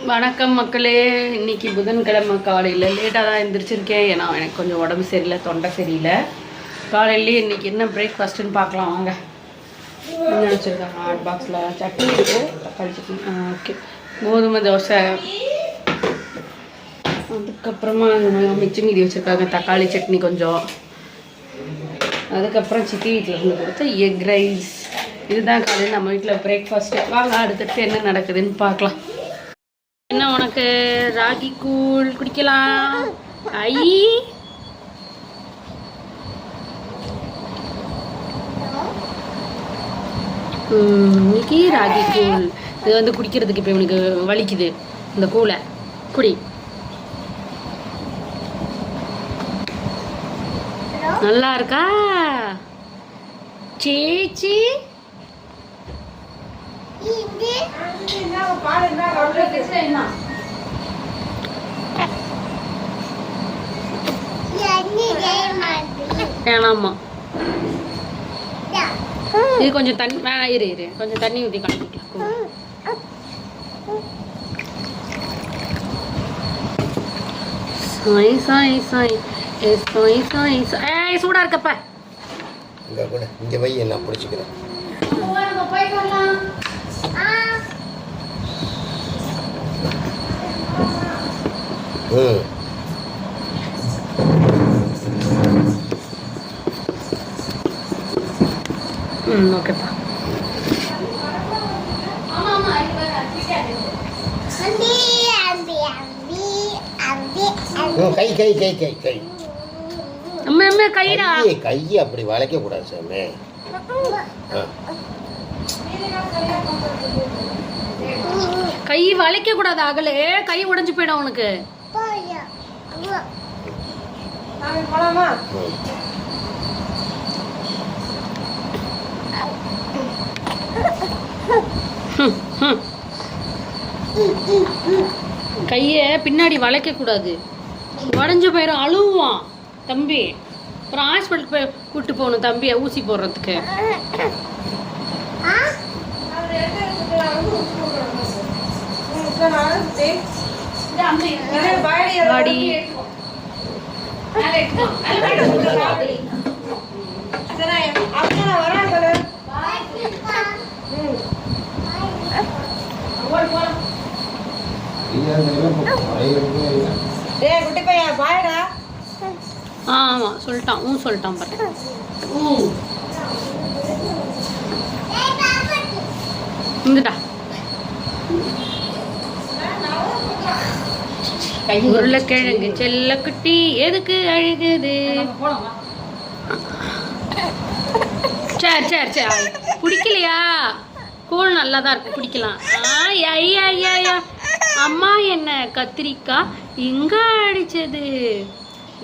வணக்கம் மக்களே. இன்னைக்கு புதன்கிழமை காலையில் லேட்டாக தான் எழுந்திரிச்சிருக்கேன். ஏன்னா எனக்கு கொஞ்சம் உடம்பு சரியில்லை, தொண்டை சரியில்லை. காலையிலேயே இன்றைக்கி என்ன பிரேக்ஃபாஸ்ட்டுன்னு பார்க்கலாம் வாங்க. என்ன வச்சுருக்காங்க ஹாட் பாக்ஸில்? சட்னி இருக்குது, தக்காளி சட்னி. ஓகே, கோதுமை தோசை. அதுக்கப்புறமா மிச்சி மீதி வச்சுருக்காங்க தக்காளி சட்னி கொஞ்சம். அதுக்கப்புறம் சித்தி வீட்டில் இருந்து கொடுத்த எக் ரைஸ். இதுதான் காலையில் நம்ம வீட்டில் பிரேக்ஃபாஸ்ட்டு. வாங்க அடுத்தடுத்து என்ன நடக்குதுன்னு பார்க்கலாம். என்ன உனக்கு ராகி கூழ் குடிக்கலாம்? ஐ இன்னைக்கு ராகி கூழ். இது வந்து குடிக்கிறதுக்கு இப்போ இவனுக்கு வலிக்குது. இந்த கூழை குடி. நல்லா இருக்கா சேச்சி? வேணாமா, இது கொஞ்சம் தண்ணி வேணாம். இரு கொஞ்சம் தண்ணி ஊற்றி கலந்துக்கலாம். சூடா இருக்கப்ப இங்க வை, நான் பிடிச்சிக்கிறேன். ஓகேப்பா. கை கை கை கை கை அம்மா கைடா. கையை அப்படி வளைக்க கூடாது சாமி. கை வளைக்க கூடாது அகலே, கை உடைஞ்சு போயிடும் உனக்கு. கைய பின்னாடி வளைக்க கூடாது, உடஞ்சு போயிடும். அழுவான் தம்பி. அப்புறம் ஹாஸ்பிட்டல் போய் கூட்டு போகணும் தம்பியை ஊசி போடுறதுக்கு. ஆமா சொல்லிட்டான், சொல்லிட்டான் பாரு. இந்துடா உருளைக்கிழங்கு செல்ல குட்டி எதுக்கு அழுகுது? சரி சரி சரி, குடிக்கலையா? கூழ் நல்லா தான் இருக்கு, குடிக்கலாம். ஐயா அம்மா என்ன கத்திரிக்காய் இங்க அடிச்சது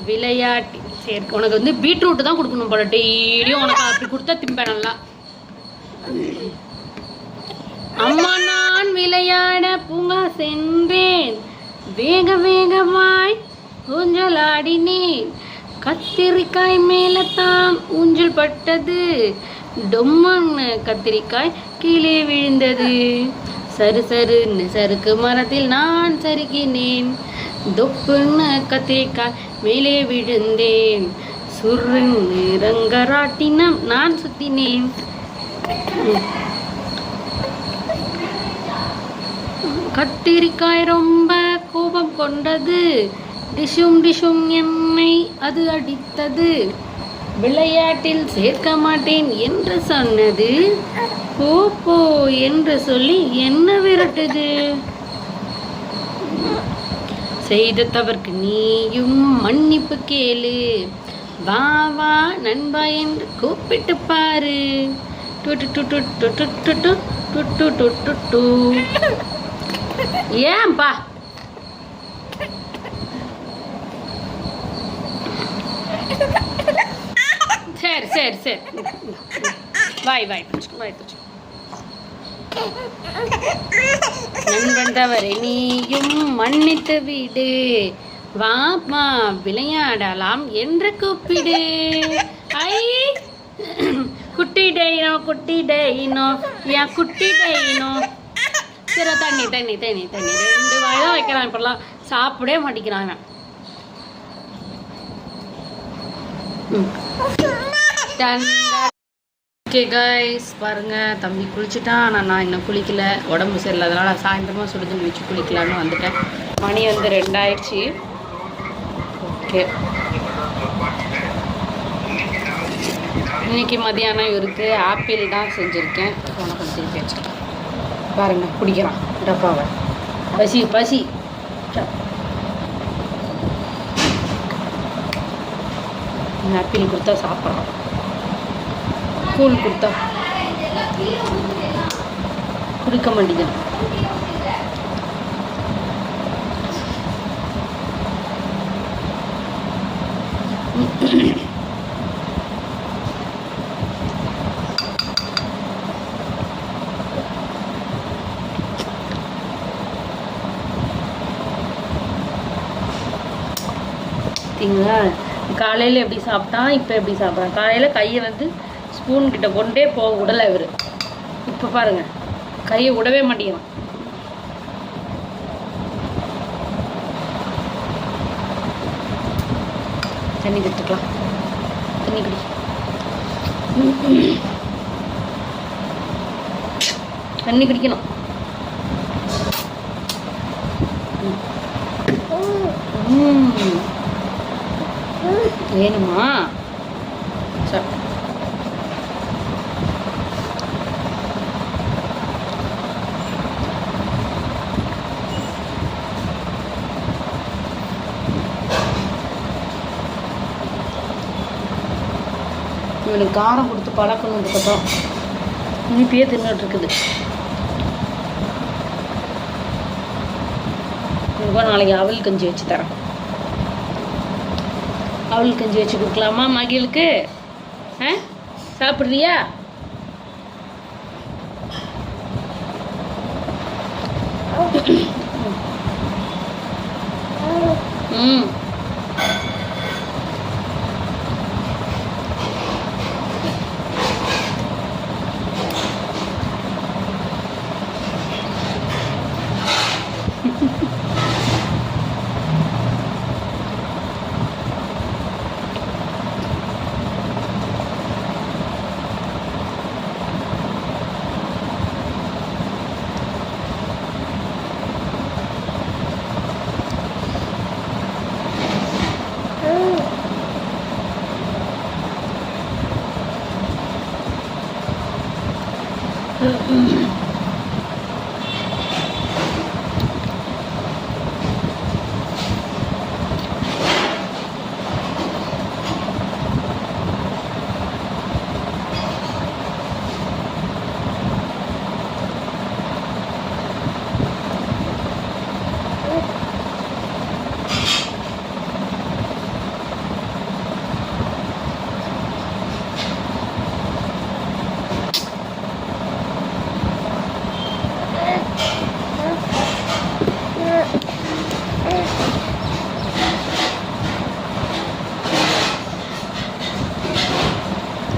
விளையாட்டு. சரி, உனக்கு வந்து பீட்ரூட் தான் கொடுக்கணும் போல. டெய்லியும் உனக்கு அப்படி கொடுத்தா திம்பேன் நல்லா. அம்மா நான் விளையாட பூங்கா சென்றேன், வேக வேகமாய் ஊஞ்சல் ஆடினேன், கத்திரிக்காய் மேல தான் ஊஞ்சல் பட்டது, டொம்மன்னு கத்திரிக்காய் கீழே விழுந்தது, சரு சருன்னு சறுக்கு மரத்தில் நான் சறுக்கினேன், தொப்புன்னு கத்திரிக்காய் மேலே விழுந்தேன், சுருன்னு ரங்கராட்டினம் நான் சுத்தினேன். கத்திரிக்காய் ரொம்ப கோபம் கொண்டது, டிஷும் டிஷும் என்னை அது அடித்தது, விளையாட்டில் சேர்க்க மாட்டேன் என்று சொன்னது, போ போ என்று சொல்லி என்ன விரட்டுது, செய்த தவறுக்கு நீயும் மன்னிப்பு கேளு, வா வா நண்பா என்று கூப்பிட்டு பாரு, ஏன்பா சரி சரி சரி, வாய் வாய் வாய் நண்பன் தவறை நீயும் மன்னித்து விடு, வாமா விளையாடலாம் என்று கூப்பிடு. ஐ குட்டி டைனோ, குட்டி டைனோ, என் குட்டி டைனோ, சரி தண்ணி தண்ணி தண்ணி தண்ணி 2 வாய் தான் வைக்கிறான். இப்பெல்லாம் சாப்பிடவே மாட்டேங்கிறாங்க. ஓகே கைஸ், பாருங்க தம்பி குளிச்சுட்டான். ஆனால் நான் இன்னும் குளிக்கல, உடம்பு சரியில்லாதனால சாயந்தரமாக சுடு தண்ணி வச்சு குளிக்கலான்னு வந்துட்டேன். மணி வந்து 2 ஆயிடுச்சு. ஓகே, இன்னைக்கு மதியானம் இவருக்கு ஆப்பிள் தான் செஞ்சுருக்கேன். உனக்கு திருப்பி வச்சுருக்கேன். பாருங்க குடிக்கிறான் டப்பாவை. பசி பசி. ஆப்பிள் கொடுத்தா சாப்பிட்றான். கூழ் கொடுத்தா குடிக்க மாட்டேங்கிறான். பார்த்தீங்களா, காலையில் எப்படி சாப்பிட்டான், இப்போ எப்படி சாப்பிட்றான். காலையில் கையை வந்து ஸ்பூன் கிட்ட கொண்டே போக விடலை இவர். இப்போ பாருங்க கையை விடவே மாட்டேங்கிறான். தண்ணி குடிச்சுக்கலாம். தண்ணி குடி. தண்ணி குடிக்கணும். வேணுமா? சரி, இவனுக்கு காரம் கொடுத்து பழக்கணுன்றதுக்கப்புறம் இனிப்பே தின்னுட்டு இருக்குது. இவனுக்கும் நாளைக்கு அவல் கஞ்சி வச்சு தரேன். அவல் கஞ்சி வச்சு கொடுக்கலாமா மகிழுக்கு? சாப்பிட்றியா? ம்,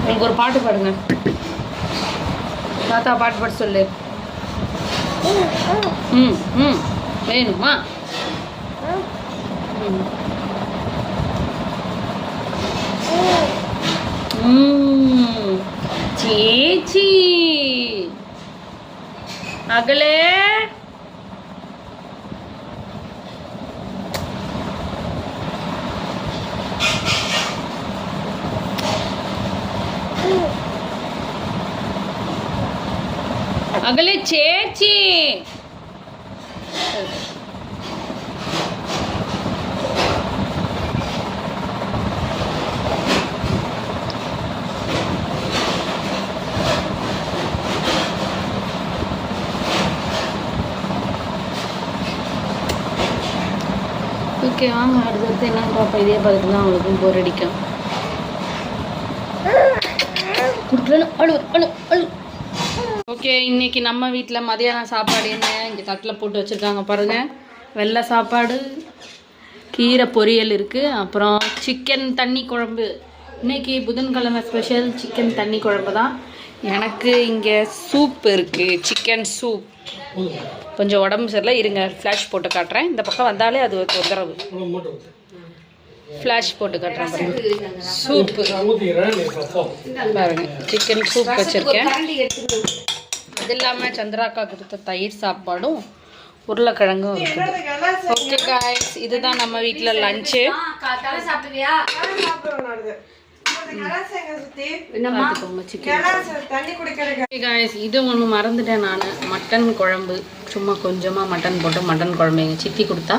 உங்களுக்கு ஒரு பாட்டு பாடுங்க. தாத்தா பாட்டு பாட்டு சொல்லு. ம் ம் வேணுமா? சேச்சி அகலே அகலே சேச்சி. ஓகே வாங்க, அடுத்தடுத்து என்னன்னு பார்ப்போம். இதே பார்த்துட்டு தான் அவங்களுக்கும் போர் அடிக்கும். கொடுக்கலன்னு அழு அழு அழு. ஓகே, இன்னைக்கு நம்ம வீட்டில் மதியானம் சாப்பாடு என்ன இங்கே தட்டில் போட்டு வச்சுருக்காங்க பாருங்கள். வெள்ளை சாப்பாடு, கீரை பொரியல் இருக்குது, அப்புறம் சிக்கன் தண்ணி குழம்பு. இன்னைக்கு புதன்கிழமை ஸ்பெஷல் சிக்கன் தண்ணி குழம்பு தான். எனக்கு இங்கே சூப் இருக்குது, சிக்கன் சூப். கொஞ்சம் உடம்பு சரியில்லை, இருங்க ஃப்ளாஷ் போட்டு காட்டுறேன். இந்த பக்கம் வந்தாலே அது தொந்தரவு. ஃப்ளாஷ் போட்டு காட்டுறேன் பாருங்க. சூப்பு பாருங்க, சிக்கன் சூப் வச்சுருக்கேன். அது இல்லாமல் சந்திராக்கா கொடுத்த தயிர் சாப்பாடும் உருளைக்கிழங்கும் இருக்குது. ஓகே காய்ஸ், இதுதான் நம்ம வீட்டில் லஞ்சு. இது ஒன்று மறந்துட்டேன் நான், மட்டன் குழம்பு. சும்மா கொஞ்சமாக மட்டன் போட்டு மட்டன் குழம்பு எங்கள் சித்தி கொடுத்தா.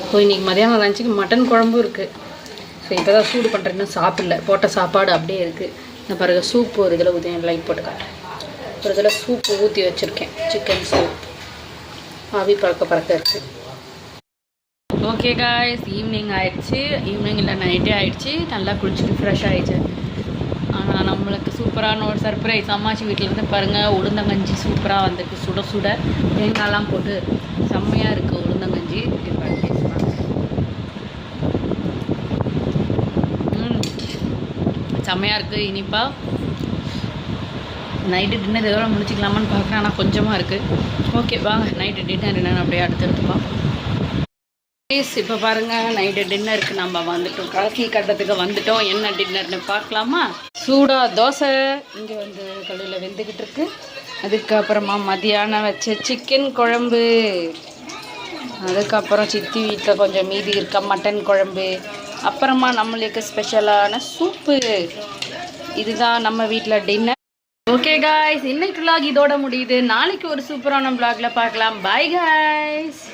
ஸோ இன்றைக்கி மதியானம் லஞ்சுக்கு மட்டன் குழம்பும் இருக்குது. ஸோ இப்போ தான் சூடு பண்ணுறேன்னு சாப்பிடல, போட்ட சாப்பாடு அப்படியே இருக்குது. இந்த பிறகு சூப்பு ஒரு இதில் ஊற்றி லைட் போட்டு காட்டுறேன். ஒரு இதில் சூப்பு ஊற்றி வச்சுருக்கேன், சிக்கன் சூப். ஆவி பறக்க இருக்குது. ஓகே காய்ஸ், ஈவினிங் ஆயிடுச்சு. ஈவினிங் இல்லை, நைட்டே ஆயிடுச்சு. நல்லா குளிச்சுட்டு ஃப்ரெஷ் ஆகிடுச்சு. ஆனால் நம்மளுக்கு சூப்பரான ஒரு சர்ப்ரைஸ். அம்மாச்சி வீட்டிலேருந்து பாருங்கள், உளுந்தங்கஞ்சி சூப்பராக வந்துருக்கு. சுட சுட தேங்காய்லாம் போட்டு செம்மையாக இருக்குது உளுந்தங்கஞ்சி. செம்மையாக இருக்குது, இனிப்பாக. நைட்டு டின்னர் எவ்வளோ முடிச்சிக்கலாமான்னு பார்க்குறேன், ஆனால் கொஞ்சமாக இருக்குது. ஓகே வாங்க, நைட்டு டின்னர் என்னென்னு அப்படியே அடுத்தடுத்துப்பா. இப்போ பாருங்கள், நைட்டு டின்னருக்கு நம்ம வந்துட்டோம், கலக்கி கட்டத்துக்கு வந்துட்டோம். என்ன டின்னர்னு பார்க்கலாமா? சூடாக தோசை இங்கே வந்து கல்லில் வெந்துக்கிட்டு இருக்கு. அதுக்கப்புறமா மதியானம் வச்ச சிக்கன் குழம்பு. அதுக்கப்புறம் சித்தி வீட்டில் கொஞ்சம் மீதி இருக்க மட்டன் குழம்பு. அப்புறமா நம்மளுக்கு ஸ்பெஷலான சூப்பு. இதுதான் நம்ம வீட்டில் டின்னர். ஓகே காய்ஸ், இன்னைக்கு vlog இதோட முடியுது. நாளைக்கு ஒரு சூப்பரான vlogல பார்க்கலாம். By guys.